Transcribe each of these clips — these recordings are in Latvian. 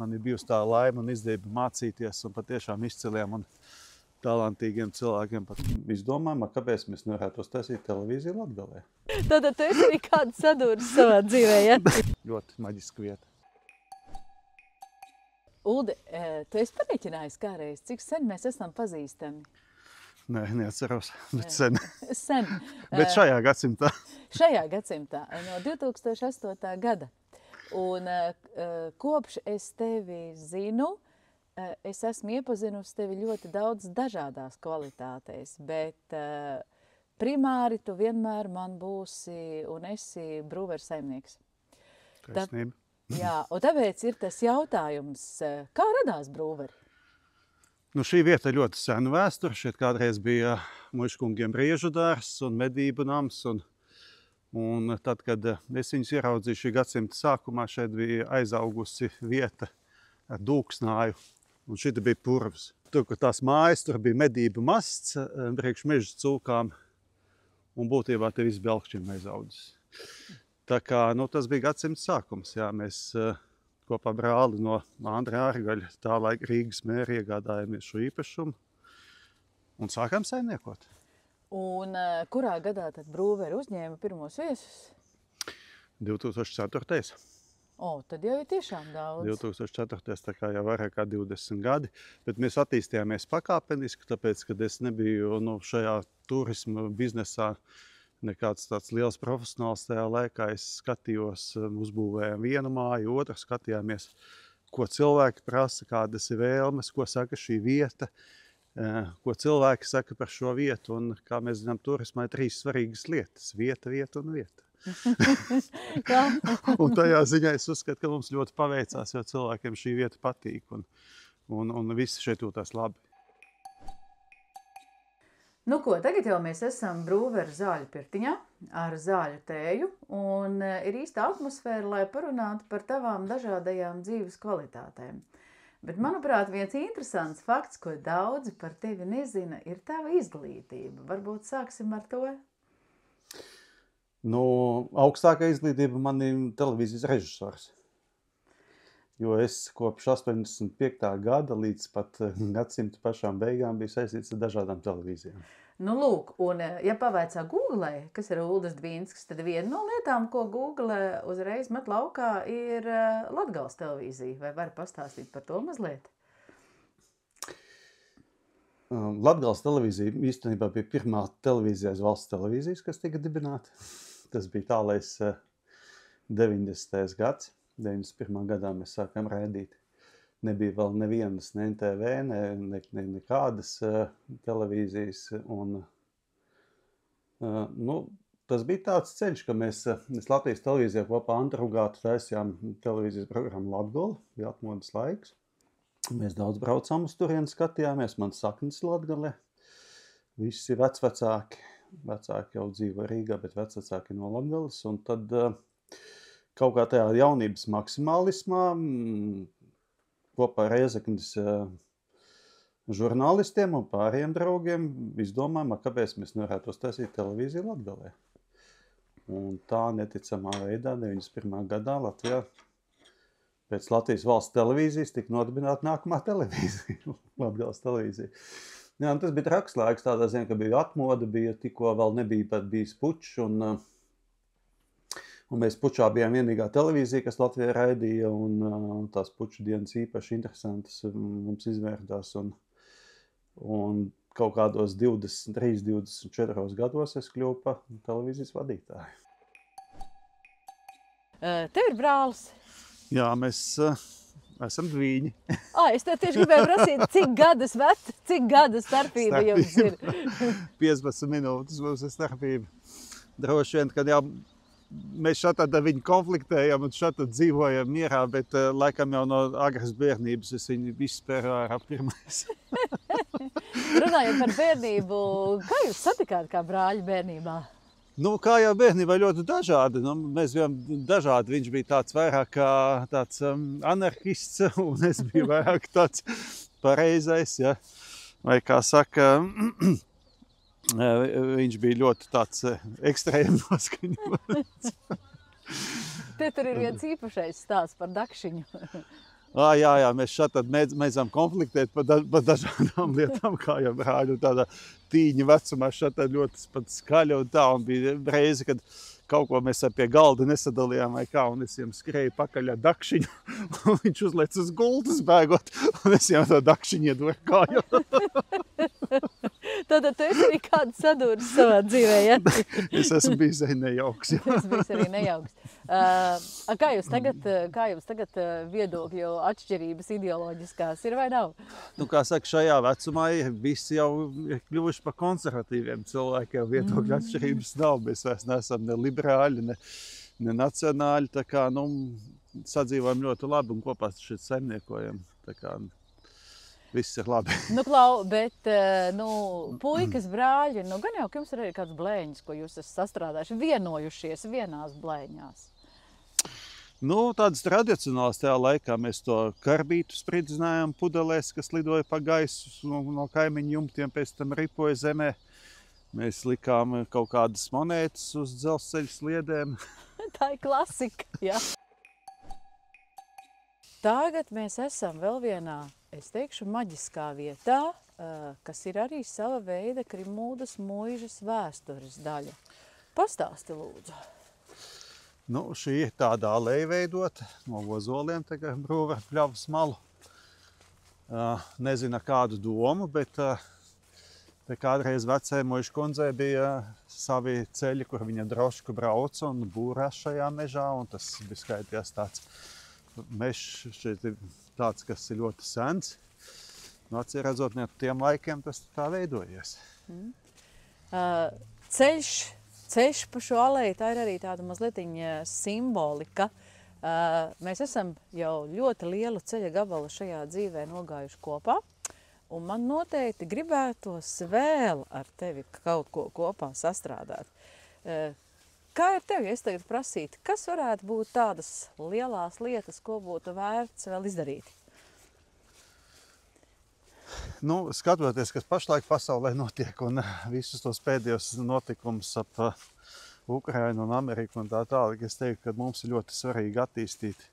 man ir bijusi tā laime un izdevība mācīties un patiešām izciliem un talantīgiem cilvēkiem pat izdomājam, kāpēc mēs nevarētu uztaisīt televīziju Latgalē. Tātad tu esi arī kādu sadūris savā dzīvē, ja? Ļoti maģiska vieta. Uldi, tu esi parēķinājis kādreiz, cik sen mēs esam pazīstami? Nē, neatceros, bet sen. Sen. Bet šajā gadsimtā. Šajā gadsimtā, no 2008. gada. Un kopš es tevi zinu, es esmu iepazinusi tevi ļoti daudz dažādās kvalitātēs, bet primāri tu vienmēr man būsi un esi brūveru saimnieks. Taisnība. Jā, un tāpēc ir tas jautājums, kā radās brūveri? Nu, šī vieta ir ļoti sena vēsture. Šeit kādreiz bija muižkungiem briežu dārzs un medību nams. Un tad, kad es viņus ieraudzīju šī gadsimta sākumā, šeit bija aizaugusi vieta ar dūksnāju. Un šita bija purvs. Tur, kur tās mājas, tur bija medību masts, priekš meža cūkām. Un būtībā te viss bija augšķiem aizaudzis. Tā kā, nu, tas bija gadsimta sākums. Jā, mēs kopā brāli no Andra Ārgaļa tā laika Rīgas mēra iegādājāmies šo īpašumu un sākām saimniekot. Un kurā gadā tad brūveri uzņēma pirmos viesus? 2004. Tad jau ir tiešām daudz. 2004. Tā kā jau vairāk kā 20 gadi, bet mēs attīstījāmies pakāpeniski, tāpēc, kad es nebiju šajā turisma biznesā nekāds tāds liels profesionāls tajā laikā. Es skatījos, uzbūvējām vienu māju, otru skatījāmies, ko cilvēki prasa, kādas ir vēlmes, ko saka šī vieta, ko cilvēki saka par šo vietu. Un, kā mēs zinām, turismā ir 3 svarīgas lietas – vieta, vieta un vieta. Un tajā ziņā es uzskatu, ka mums ļoti paveicās, jo cilvēkiem šī vieta patīk un visi šeit jūtās labi. Nu ko, tagad jau mēs esam brūveru zāļu pirtiņā ar zāļu tēju un ir īsta atmosfēra, lai parunātu par tavām dažādajām dzīves kvalitātēm. Bet, manuprāt, viens interesants fakts, ko daudzi par tevi nezina, ir tava izglītība. Varbūt sāksim ar to? Nu, augstākā izglītība man ir televīzijas režisors. Jo es kopš 85. gada līdz pat gadsimta pašām beigām biju saistīts ar dažādām televīzijām. Nu, lūk, un ja pavaicā Googlē, kas ir Uldis Dvīnskis, tad viena no lietām, ko Google uzreiz met laukā, ir Latgales televīzija. Vai vari pastāstīt par to mazliet? Latgales televīzija īstenībā bija pirmā televīzija aiz valsts televīzijas, kas tika dibināta. Tas bija tālais 90. gads. 91. gadā mēs sākām raidīt. Nebija vēl nevienas, ne NTV, nekādas televīzijas. Un, tas bija tāds ceļš, ka mēs Latvijas televīzijā kopā Andru Rugātu taisījām televīzijas programmu Latgale, bija atmodas laiks. Mēs daudz braucām uz turieni, skatījāmies, man saknes Latgale. Visi vecvecāki, vecāki jau dzīvo Rīgā, bet vecvecāki no Latgales. Un tad kaut kā tajā jaunības maksimālismā kopā ar Rēzeknes žurnālistiem un pārējiem draugiem izdomājām, kāpēc mēs nevarētu uztaisīt televīziju Latgalē. Un tā neticamā veidā 91. gadā Latvijā pēc Latvijas valsts televīzijas tika nodibināta nākamā televīzija, Latgales televīzija. Jā, tas bija traks laiks, tādā ziņā, ka bija atmoda, bija tikko vēl nebija pat bijis pučs, un mēs pučā bijām vienīgā televīzija, kas Latvijā raidīja, un tās puču dienas īpaši interesantas mums izvērdās, un kaut kādos 23, 24 gados es kļuvu par televīzijas vadītāju. Tev ir brālis? Jā, mēs esam dvīņi. Es tev tieši gribēju prasīt, cik gada starpība jums ir? 15 minūtes mums ir starpība. Droši vien, kad jau mēs šādā viņu konfliktējam un šādā dzīvojam mierā, bet laikam jau no agras bērnības es viņu izspēru ārā pirmais. Runājot par bērnību, kā jūs satikāt kā brāļi bērnībā? Nu, kā jau bērnībā ļoti dažādi. Mēs bijām dažādi. Viņš bija tāds vairāk kā tāds anarhists, un es biju vairāk tāds pareizais, ja? Vai kā saka, viņš bija ļoti tāds ekstrēmi noskaņots. Te tur ir viens īpašais stāsts par dakšiņu. Jā, mēs šeit mēdzam konfliktēt par dažādām lietām, kā jau brāļi. Tādā tīņa vecumā šeit ļoti skaļa un tā. Un bija reize, kad kaut ko mēs pie galda nesadalījām vai kā, un es viņam skrēju pakaļ ar dakšiņu, un viņš uzliec uz gultas bēgot, un es viņam to dakšiņu iedoju kāju. Tātad tu esi arī kādu sadūris savā dzīvē, ja? Es esmu bijis arī nejauks. Es biju arī nejauks. Kā jums tagad viedokļu atšķirības ideoloģiskās ir vai nav? Nu, kā saka, šajā vecumā visi jau ir kļuvuši par konservatīviem cilvēkiem. Viedokļu atšķirības nav. Mēs vairs neesam ne liberāļi, ne nacionāļi. Tā kā, sadzīvojam ļoti labi un kopā šeit saimniekojam. Tā kā viss ir labi. Klau, bet, puikas, brāļi, gan jau, ka jums ir arī kāds blēņas, ko jūs esat sastrādājuši, vienojušies vienās blēņās. Tādas tradicionālas tajā laikā mēs to karbītu spridzinājām pudelēs, kas lidoja pa gaisu no kaimiņu jumtiem, pēc tam ripoja zemē. Mēs likām kaut kādas monētas uz dzelzceļa sliedēm. Tā ir klasika, jā. Tagad mēs esam vēl vienā, es teikšu, maģiskā vietā, kas ir arī sava veida Krimūdas muižas vēstures daļa. Pastāsti, lūdzu. Šī ir tāda aleja veidota no ozoliem, tagad brūva pļavas malu. Nezinu kādu domu, bet te kādreiz vecai muižu kundzei bija savi ceļi, kur viņa drošku brauca un būrās šajā mežā, un tas bija skaitījās tāds mežs šeit ir tāds, kas ir ļoti sens. Acīm redzot, ne tiem laikiem tas tā veidojies. Ceļš pa šo aleju, tā ir arī tāda mazlietiņa simbolika. Mēs esam jau ļoti lielu ceļa gabalu šajā dzīvē nogājuši kopā. Un man noteikti gribētos vēl ar tevi kaut ko kopā sastrādāt. Kā ir tev, ja es tagad prasītu, kas varētu būt tādas lielās lietas, ko būtu vērts vēl izdarīt? Skatoties, kas pašlaik pasaulē notiek un visus tos pēdējos notikumus ap Ukrainu un Ameriku un tā tālāk, es teiktu, ka mums ir ļoti svarīgi attīstīt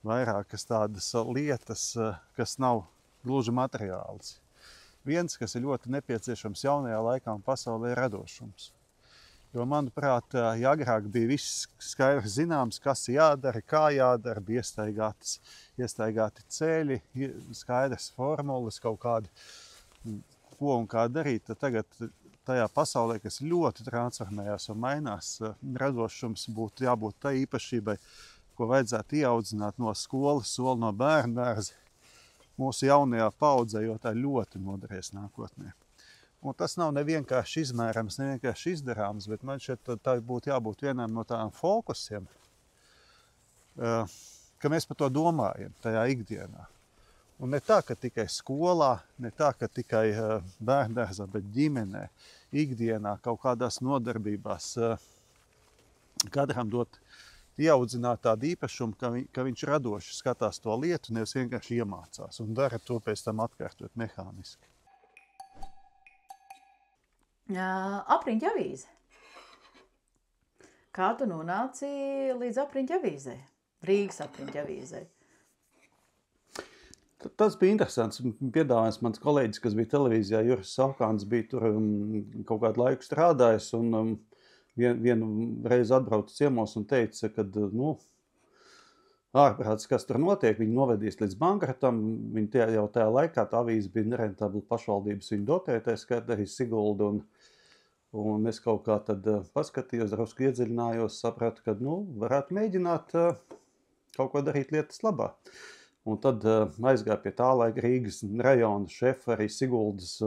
vairākas tādas lietas, kas nav gluži materiāls. Viens, kas ir ļoti nepieciešams jaunajā laikā un pasaulē, ir radošums. Jo, manuprāt, ja agrāk bija viss skaidrs zināms, kas jādara, kā jādara, bija iestaigāti ceļi, skaidrs formulas, kaut kādi, ko un kā darīt, tad tagad tajā pasaulē, kas ļoti transformējās un mainās, radošums būtu jābūt tai īpašībai, ko vajadzētu ieaudzināt no skolas, soli no bērndārza mūsu jaunajā paudzē, jo tā ļoti noderēs nākotnē. Un tas nav nevienkārši izmērams, nevienkārši izdarāms, bet man šeit tā būtu jābūt vienam no tādām fokusiem, ka mēs par to domājam tajā ikdienā. Un ne tā, ka tikai skolā, ne tā, ka tikai bērndārzā, bet ģimenē, ikdienā, kaut kādās nodarbībās, katram dot ieaudzināt tādu īpašumu, ka viņš radoši skatās to lietu, nevis vienkārši iemācās un dara to pēc tam atkārtot mehāniski. Apriņķa avīze. Kā tu nonāci līdz apriņķa avīzei? Rīgas apriņķa avīzei. Tas bija interesants piedāvājums. Mans kolēģis, kas bija televīzijā, Juris Saukāns, bija tur kaut kādu laiku strādājis un vienu reizi atbrauca ciemos un teica, ka ārprāts, kas tur notiek, viņi novedīs līdz bankrotam. Viņi jau tajā laikā tā avīze bija nerentabla pašvaldības viņu dotētais, kā arī Sigulda. Un es kaut kā tad paskatījos, drusku iedziļinājos, sapratu, ka varētu mēģināt kaut ko darīt lietas labā. Un tad aizgāju pie tā laika Rīgas rajona šefa, arī Siguldas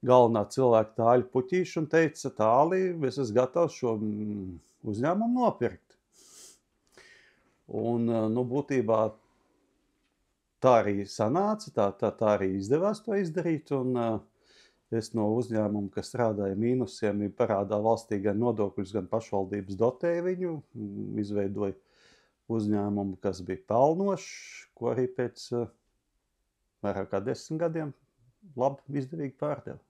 galvenā cilvēka Tāļa Puķīša un teica, Tāli, es esmu gatavs šo uzņēmumu nopirkt. Un, būtībā tā arī sanāca, tā arī izdevās to izdarīt, un es no uzņēmuma, kas strādāja mīnusiem, parādā valstī gan nodokļus, gan pašvaldības dotēja viņu, izveidoja uzņēmumu, kas bija pelnošs, ko arī pēc vairāk kā 10 gadiem labi izdevīgi pārdeva.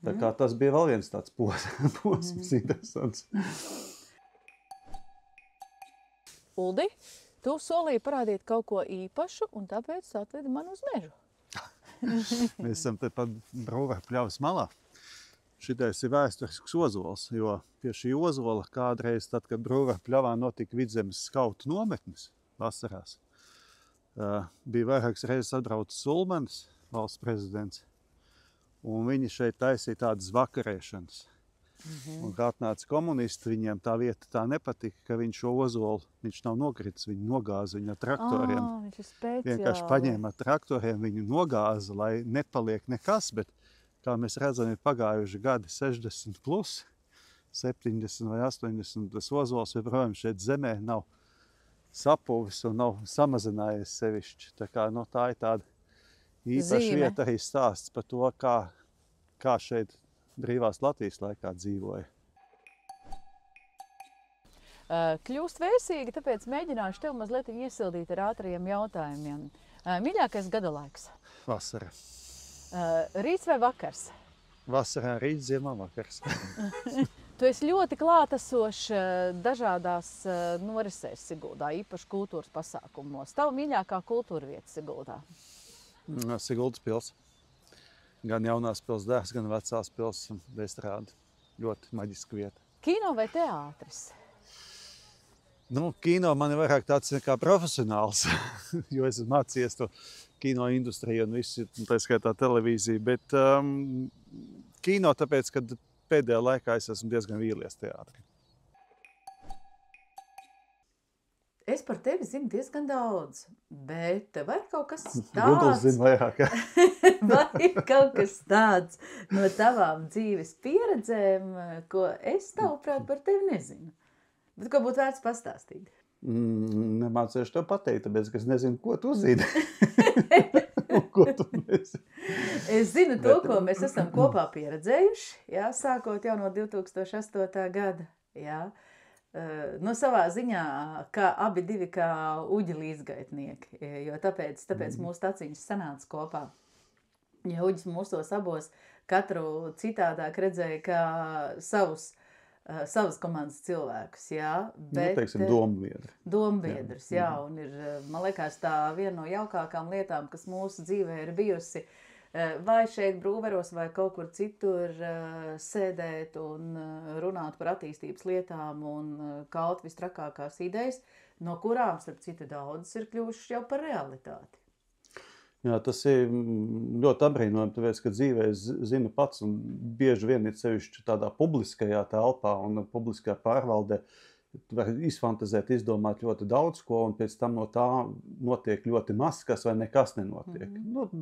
Tā kā tas bija vēl viens tāds posms interesants. Uldi, tu solīji parādīt kaut ko īpašu, un tāpēc atvedi man uz mežu. Mēs esam te pat Brūveru pļavas malā. Šitais ir vēsturisks ozols, jo pie šī ozola kādreiz, tad, kad Brūveru pļavā notika Vidzemes skautu nometnes vasarās, bija vairākas reizes atbraucis Ulmanis, valsts prezidents, un viņi šeit taisīja tādas vakarēšanas. Un kā atnāca komunisti, viņiem tā vieta tā nepatika, ka viņš šo ozolu, viņš nav nokritis, viņu nogāza viņu ar traktoriem. Viņš ir speciāli. Vienkārši paņēma ar traktoriem, viņu nogāza, lai nepaliek nekas, bet, kā mēs redzam, ir pagājuši gadi 60 plus, 70 vai 80, tas ozols joprojām šeit zemē nav sapuvis un nav samazinājies sevišķi. Tā kā, tā ir tāda īpaša vieta arī stāsts par to, kā šeit brīvās Latvijas laikā dzīvoja. Kļūst vēsīgi, tāpēc mēģināšu tev mazliet iesildīt ar ātriem jautājumiem. Mīļākais gada laiks? Vasara. Rīts vai vakars? Vasarā rīts, ziemā vakars. Tu esi ļoti klātesošs dažādās norisēs Siguldā, īpaši kultūras pasākumos. Tava mīļākā kultūra vieta Siguldā? Siguldas pils. Gan jaunās pils dērs, gan vecās pils estrāde. Ļoti maģiska vieta. Kino vai teātris? Kino man ir vairāk tāds kā profesionāls, jo es esmu mācījies to kino industriju un visu, tā skaitā televīziju, bet kino tāpēc, kad pēdējā laikā es esmu diezgan vīlies teātri. Es par tevi zinu diezgan daudz, bet vai ir kaut kas tāds? Google zina vairāk, jā. Vai ir kaut kas tāds no tavām dzīves pieredzēm, ko es tavuprāt par tevi nezinu? Bet ko būtu vērts pastāstīt? Nemācēšu tev pateikt, tāpēc, ka es nezinu, ko tu zini. Ko tu nezini. Es zinu to, ko mēs esam kopā pieredzējuši, jā, sākot jau no 2008. gada. Jā. Savā ziņā, kā abi divi kā uģi līdzgaitnieki, jo tāpēc mūsu taciņas sanāca kopā. Ja uģis mūsos abos katru citādāk redzēja kā savas komandas cilvēkus, jā. Bet, teiksim, dombiedri. Dombiedrus, jā, un ir, man liekas, tā viena no jaukākām lietām, kas mūsu dzīvē ir bijusi, vai šeit Brūveros, vai kaut kur citur sēdēt un runāt par attīstības lietām un kaut vistrakākās idejas, no kurām, starp citu, daudzas ir kļuvušas jau par realitāti. Jā, tas ir ļoti apbrīnojami, tāpēc, ka dzīvē es zinu pats un bieži vien ir sevišķi tādā publiskajā telpā un publiskajā pārvaldē. Tu vari izfantazēt, izdomāt ļoti daudz ko, un pēc tam no tā notiek ļoti maz, kas vai nekas nenotiek.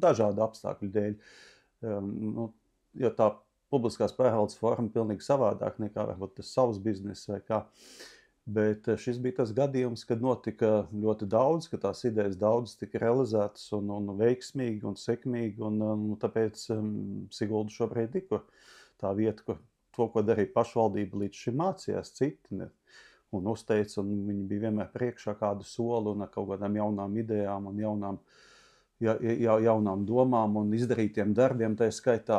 Dažādu apstākļu dēļ. Jo tā publiskās pārvaldes forma pilnīgi savādāk nekā varbūt tas savs biznes vai kā. Bet šis bija tas gadījums, kad notika ļoti daudz, ka tās idejas daudz tika realizētas un veiksmīgi un sekmīgi, un tāpēc Sigulda šobrīd ir tā vieta, kur to, ko darīja pašvaldība, līdz šim mācījās citi un uzteica, un viņi bija vienmēr priekšā kādu soli un ar kaut kādām jaunām idejām un jaunām domām un izdarītiem darbiem, tā skaitā,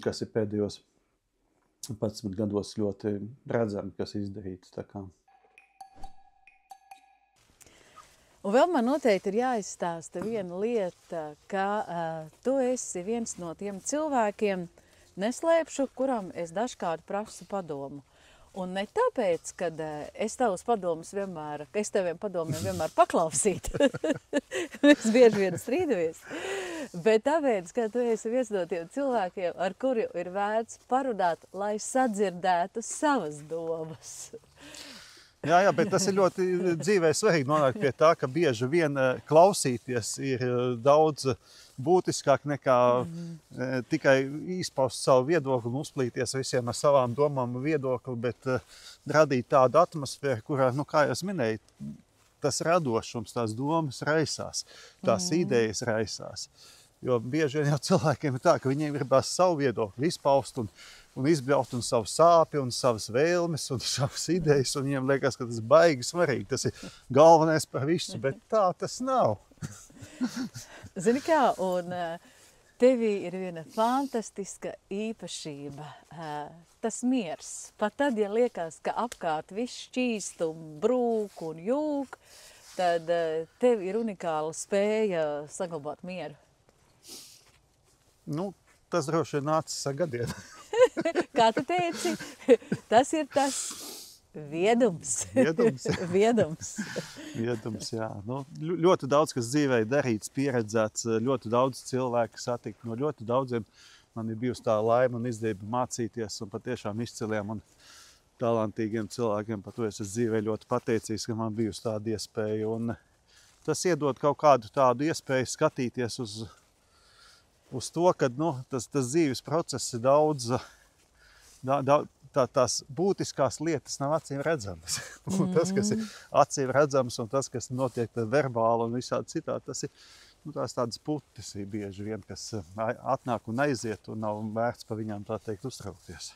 kas ir pēdējos 11 gados ļoti redzami, kas izdarīts. Tā kā. Un vēl man noteikti ir jāizstāsta viena lieta, ka tu esi viens no tiem cilvēkiem, neslēpšu, kuram es dažkārt prasu padomu. Un ne tāpēc, ka es taviem padomiem vienmēr paklausītu, mēs bieži vien strīdamies, bet tāpēc, ka tu esi viens no tiem cilvēkiem, ar kuri ir vērts parunāt, lai sadzirdētu savas domas. Jā, bet tas ir ļoti dzīvē svarīgi nonākt pie tā, ka bieži vien klausīties ir daudz būtiskāk nekā tikai izpaust savu viedokli un uzplīties visiem ar savām domām un viedokli, bet radīt tādu atmosfēru, kurā, kā jau es minēju, tas radošums, tās domas raisās, tās idejas raisās. Jo bieži vien jau cilvēkiem ir tā, ka viņiem gribās savu viedokli izpaust un izbļaut un savu sāpi un savas vēlmes un savas idejas, un viņiem liekas, ka tas ir baigi svarīgi, tas ir galvenais par visu, bet tā tas nav. Zini kā, un tevī ir viena fantastiska īpašība, tas miers. Pat tad, ja liekas, ka apkārt viss šķīst un brūk un jūk, tad tev ir unikāla spēja saglabāt mieru. Nu, tas droši vien nācis ar gadiem. Kā tu teici, tas ir tas viedums. Viedums. Viedums. Jā. Nu, ļoti daudz, kas dzīvē darīts, pieredzēts, ļoti daudz cilvēku satikt. No ļoti daudziem man ir bijusi tā laime un izdevība mācīties un patiešām izciliem un talantīgiem cilvēkiem. Par to es esmu dzīvē ļoti pateicīgs, ka man bijusi tāda iespēja. Un tas iedod kaut kādu tādu iespēju skatīties uz to, ka tas dzīves process ir daudz, tās būtiskās lietas nav acīm redzamas. Un tas, kas ir acīm redzams un tas, kas notiek verbāli un visādi citādi, tas ir tās tādas putas bieži vien, kas atnāk un aiziet un nav vērts par viņām tā teikt uztraukties.